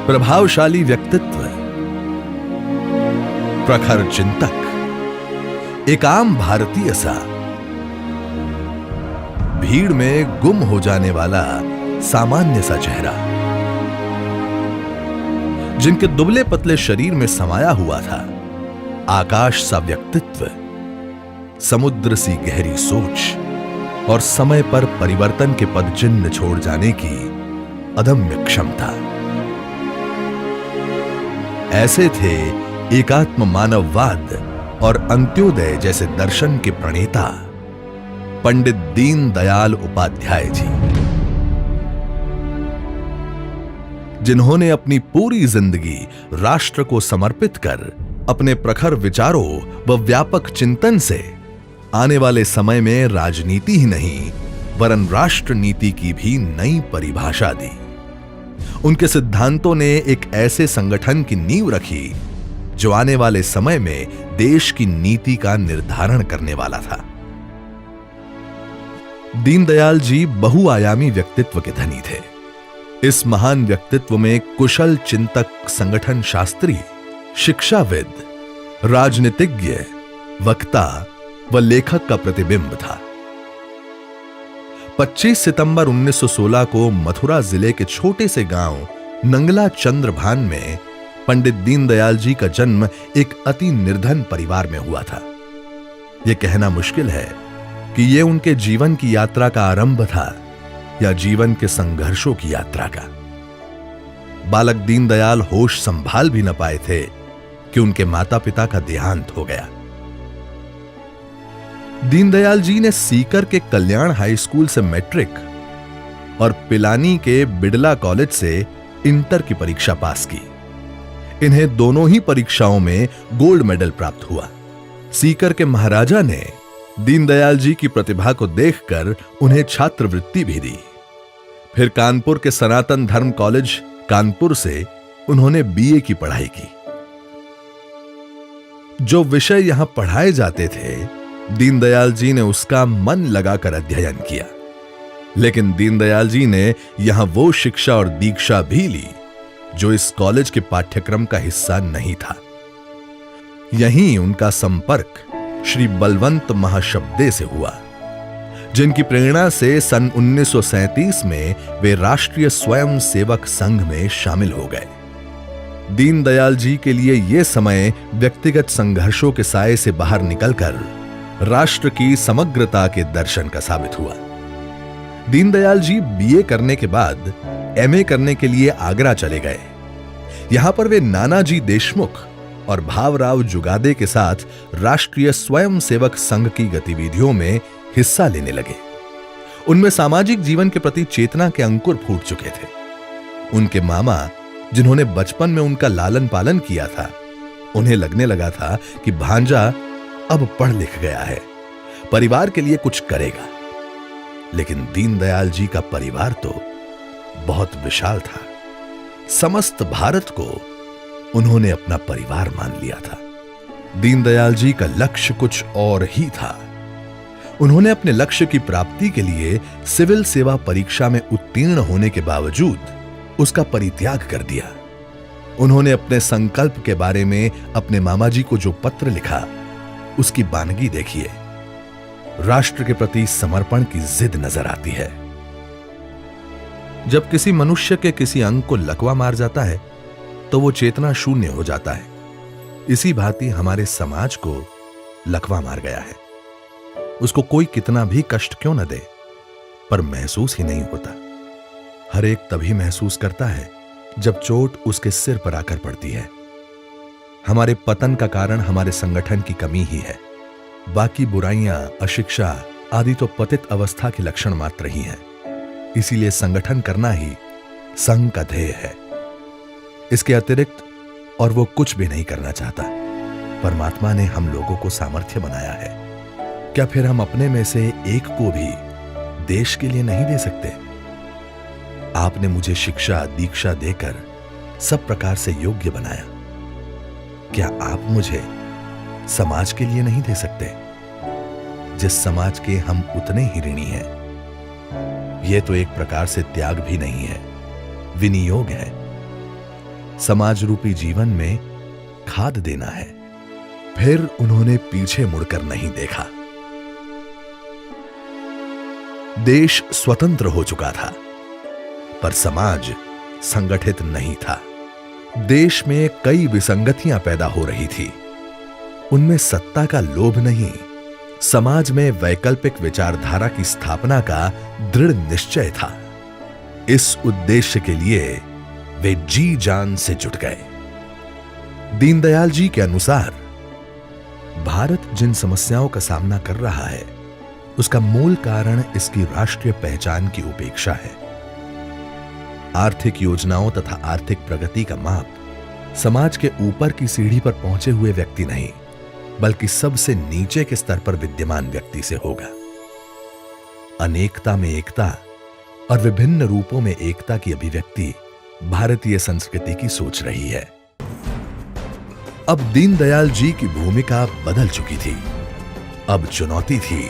प्रभावशाली व्यक्तित्व, प्रखर चिंतक, एक आम भारतीय सा, भीड़ में गुम हो जाने वाला सामान्य सा चेहरा, जिनके दुबले पतले शरीर में समाया हुआ था आकाश सा व्यक्तित्व, समुद्र सी गहरी सोच और समय पर परिवर्तन के पद चिन्ह छोड़ जाने की अदम्य क्षमता। ऐसे थे एकात्म मानववाद और अंत्योदय जैसे दर्शन के प्रणेता पंडित दीनदयाल उपाध्याय जी, जिन्होंने अपनी पूरी जिंदगी राष्ट्र को समर्पित कर अपने प्रखर विचारों व व्यापक चिंतन से आने वाले समय में राजनीति ही नहीं वरन राष्ट्र नीति की भी नई परिभाषा दी। उनके सिद्धांतों ने एक ऐसे संगठन की नींव रखी जो आने वाले समय में देश की नीति का निर्धारण करने वाला था। दीनदयाल जी बहुआयामी व्यक्तित्व के धनी थे। इस महान व्यक्तित्व में कुशल चिंतक, संगठन शास्त्री, शिक्षाविद, राजनीतिज्ञ, वक्ता व लेखक का प्रतिबिंब था। 25 सितंबर 1916 को मथुरा जिले के छोटे से गांव नंगला चंद्रभान में पंडित दीनदयाल जी का जन्म एक अति निर्धन परिवार में हुआ था। यह कहना मुश्किल है कि यह उनके जीवन की यात्रा का आरंभ था या जीवन के संघर्षों की यात्रा का। बालक दीनदयाल होश संभाल भी न पाए थे कि उनके माता पिता का देहांत हो गया। दीनदयाल जी ने सीकर के कल्याण हाई स्कूल से मैट्रिक और पिलानी के बिड़ला कॉलेज से इंटर की परीक्षा पास की। इन्हें दोनों ही परीक्षाओं में गोल्ड मेडल प्राप्त हुआ। सीकर के महाराजा ने दीनदयाल जी की प्रतिभा को देखकर उन्हें छात्रवृत्ति भी दी। फिर कानपुर के सनातन धर्म कॉलेज कानपुर से उन्होंने बीए की पढ़ाई की। जो विषय यहां पढ़ाए जाते थे, दीनदयाल जी ने उसका मन लगाकर अध्ययन किया। लेकिन दीनदयाल जी ने यहां वो शिक्षा और दीक्षा भी ली जो इस कॉलेज के पाठ्यक्रम का हिस्सा नहीं था। यहीं उनका संपर्क श्री बलवंत महाशब्दे से हुआ, जिनकी प्रेरणा से सन 1937 में वे राष्ट्रीय स्वयं सेवक संघ में शामिल हो गए। दीनदयाल जी के लिए यह समय व्यक्तिगत संघर्षों के साए से बाहर निकलकर राष्ट्र की समग्रता के दर्शन का साबित हुआ। दीनदयाल जी बीए करने के बाद एमए करने के लिए आगरा चले गए। यहां पर वे नानाजी देशमुख और भावराव जुगादे के साथ राष्ट्रीय स्वयं सेवक संघ की गतिविधियों में हिस्सा लेने लगे। उनमें सामाजिक जीवन के प्रति चेतना के अंकुर फूट चुके थे। उनके मामा, जिन्होंने बचपन में उनका लालन पालन किया था, उन्हें लगने लगा था कि भांजा अब पढ़ लिख गया है, परिवार के लिए कुछ करेगा। लेकिन दीनदयाल जी का परिवार तो बहुत विशाल था। समस्त भारत को उन्होंने अपना परिवार मान लिया था। दीनदयाल जी का लक्ष्य कुछ और ही था। उन्होंने अपने लक्ष्य की प्राप्ति के लिए सिविल सेवा परीक्षा में उत्तीर्ण होने के बावजूद उसका परित्याग कर दिया। उन्होंने अपने संकल्प के बारे में अपने मामा जी को जो पत्र लिखा, उसकी बानगी देखिए। राष्ट्र के प्रति समर्पण की जिद नजर आती है। जब किसी मनुष्य के किसी अंग को लकवा मार जाता है तो वो चेतना शून्य हो जाता है। इसी भांति हमारे समाज को लकवा मार गया है। उसको कोई कितना भी कष्ट क्यों न दे, पर महसूस ही नहीं होता। हर एक तभी महसूस करता है जब चोट उसके सिर पर आकर पड़ती है। हमारे पतन का कारण हमारे संगठन की कमी ही है। बाकी बुराइयां, अशिक्षा आदि तो पतित अवस्था के लक्षण मात्र ही हैं। इसीलिए संगठन करना ही संघ का ध्येय है। इसके अतिरिक्त और वो कुछ भी नहीं करना चाहता। परमात्मा ने हम लोगों को सामर्थ्य बनाया है। क्या फिर हम अपने में से एक को भी देश के लिए नहीं दे सकते? आपने मुझे शिक्षा, दीक्षा देकर सब प्रकार से योग्य बनाया। क्या आप मुझे समाज के लिए नहीं दे सकते, जिस समाज के हम उतने ही ऋणी हैं? यह तो एक प्रकार से त्याग भी नहीं है, विनियोग है। समाज रूपी जीवन में खाद देना है। फिर उन्होंने पीछे मुड़कर नहीं देखा। देश स्वतंत्र हो चुका था, पर समाज संगठित नहीं था। देश में कई विसंगतियां पैदा हो रही थी। उनमें सत्ता का लोभ नहीं, समाज में वैकल्पिक विचारधारा की स्थापना का दृढ़ निश्चय था। इस उद्देश्य के लिए वे जी जान से जुट गए। दीनदयाल जी के अनुसार भारत जिन समस्याओं का सामना कर रहा है, उसका मूल कारण इसकी राष्ट्रीय पहचान की उपेक्षा है। आर्थिक योजनाओं तथा आर्थिक प्रगति का माप समाज के ऊपर की सीढ़ी पर पहुंचे हुए व्यक्ति नहीं, बल्कि सबसे नीचे के स्तर पर विद्यमान व्यक्ति से होगा। अनेकता में एकता और विभिन्न रूपों में एकता की अभिव्यक्ति भारतीय संस्कृति की सोच रही है। अब दीनदयाल जी की भूमिका बदल चुकी थी। अब चुनौती थी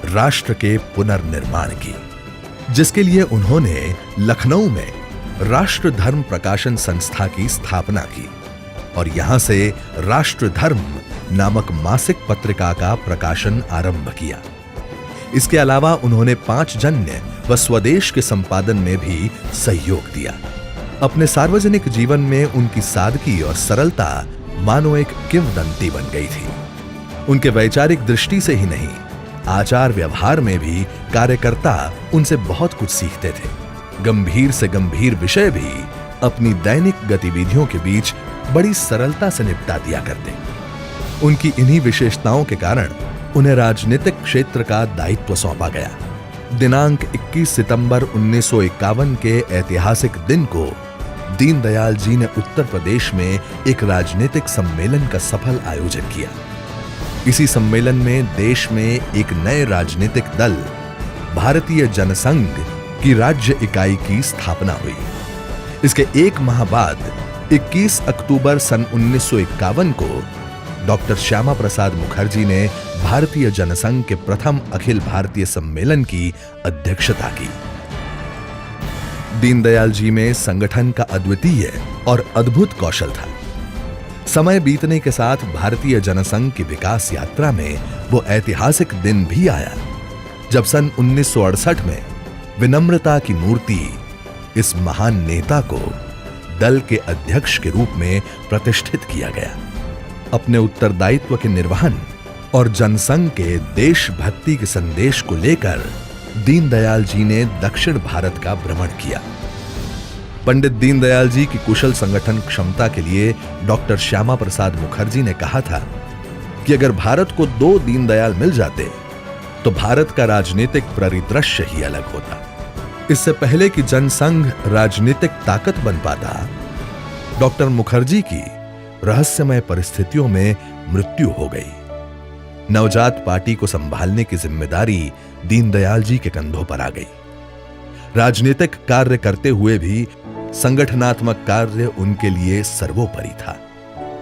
राष्ट्र के पुनर्निर्माण की, जिसके लिए उन्होंने लखनऊ में राष्ट्र धर्म प्रकाशन संस्था की स्थापना की और यहां से राष्ट्र धर्म नामक मासिक पत्रिका का प्रकाशन आरंभ किया। इसके अलावा उन्होंने पांचजन्य व स्वदेश के संपादन में भी सहयोग दिया। अपने सार्वजनिक जीवन में उनकी सादगी और सरलता मानो एक किंवदंती बन गई थी। उनके वैचारिक दृष्टि से ही नहीं, आचार व्यवहार में भी कार्यकर्ता उनसे बहुत कुछ सीखते थे। गंभीर से गंभीर विषय भी अपनी दैनिक गतिविधियों के बीच बड़ी सरलता से निपटा दिया करते। उनकी इन्हीं विशेषताओं के कारण उन्हें राजनीतिक क्षेत्र का दायित्व सौंपा गया। दिनांक 21 सितंबर 1951 के ऐतिहासिक दिन को दीनदयाल जी ने उत्तर प्रदेश में एक राजनीतिक सम्मेलन का सफल आयोजन किया। इसी सम्मेलन में देश में एक नए राजनीतिक दल भारतीय जनसंघ की राज्य इकाई की स्थापना हुई। इसके एक माह बाद 21 अक्टूबर सन 1951 को डॉक्टर श्यामा प्रसाद मुखर्जी ने भारतीय जनसंघ के प्रथम अखिल भारतीय सम्मेलन की अध्यक्षता की। दीनदयाल जी में संगठन का अद्वितीय और अद्भुत कौशल था। समय बीतने के साथ भारतीय जनसंघ की विकास यात्रा में वो ऐतिहासिक दिन भी आया जब सन 1968 में विनम्रता की मूर्ति इस महान नेता को दल के अध्यक्ष के रूप में प्रतिष्ठित किया गया। अपने उत्तरदायित्व के निर्वहन और जनसंघ के देशभक्ति के संदेश को लेकर दीनदयाल जी ने दक्षिण भारत का भ्रमण किया। पंडित दीनदयाल जी की कुशल संगठन क्षमता के लिए डॉक्टर श्यामा प्रसाद मुखर्जी ने कहा था कि अगर भारत को 2 दीनदयाल मिल जाते तो भारत का राजनीतिक परिदृश्य ही अलग होता। इससे पहले कि जनसंघ राजनीतिक ताकत बन पाता, डॉक्टर मुखर्जी की रहस्यमय परिस्थितियों में मृत्यु हो गई। नवजात पार्टी को संभालने की जिम्मेदारी दीनदयाल जी के कंधों पर आ गई। राजनीतिक कार्य करते हुए भी संगठनात्मक कार्य उनके लिए सर्वोपरि था।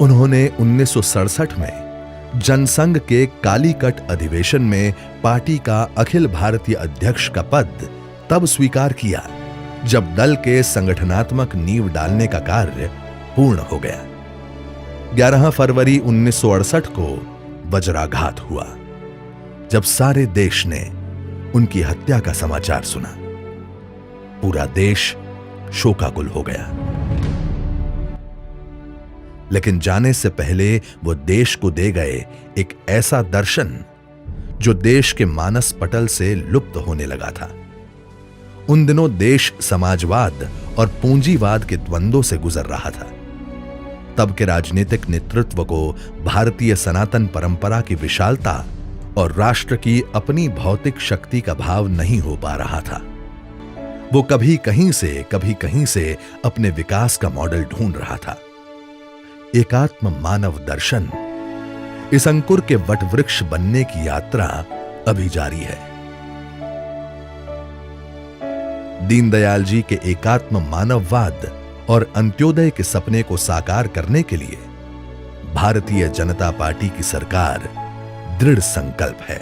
उन्होंने 1967 में जनसंघ के कालीकट अधिवेशन में पार्टी का अखिल भारतीय अध्यक्ष का पद तब स्वीकार किया जब दल के संगठनात्मक नींव डालने का कार्य पूर्ण हो गया। 11 फरवरी 1968 को वज्राघात हुआ जब सारे देश ने उनकी हत्या का समाचार सुना। पूरा देश शोकाकुल हो गया। लेकिन जाने से पहले वो देश को दे गए एक ऐसा दर्शन जो देश के मानस पटल से लुप्त होने लगा था। उन दिनों देश समाजवाद और पूंजीवाद के द्वंद्वों से गुजर रहा था। तब के राजनीतिक नेतृत्व को भारतीय सनातन परंपरा की विशालता और राष्ट्र की अपनी भौतिक शक्ति का भाव नहीं हो पा रहा था। वो कभी कहीं से अपने विकास का मॉडल ढूंढ रहा था। एकात्म मानव दर्शन इस अंकुर के वटवृक्ष बनने की यात्रा अभी जारी है। दीनदयाल जी के एकात्म मानववाद और अंत्योदय के सपने को साकार करने के लिए भारतीय जनता पार्टी की सरकार दृढ़ संकल्प है।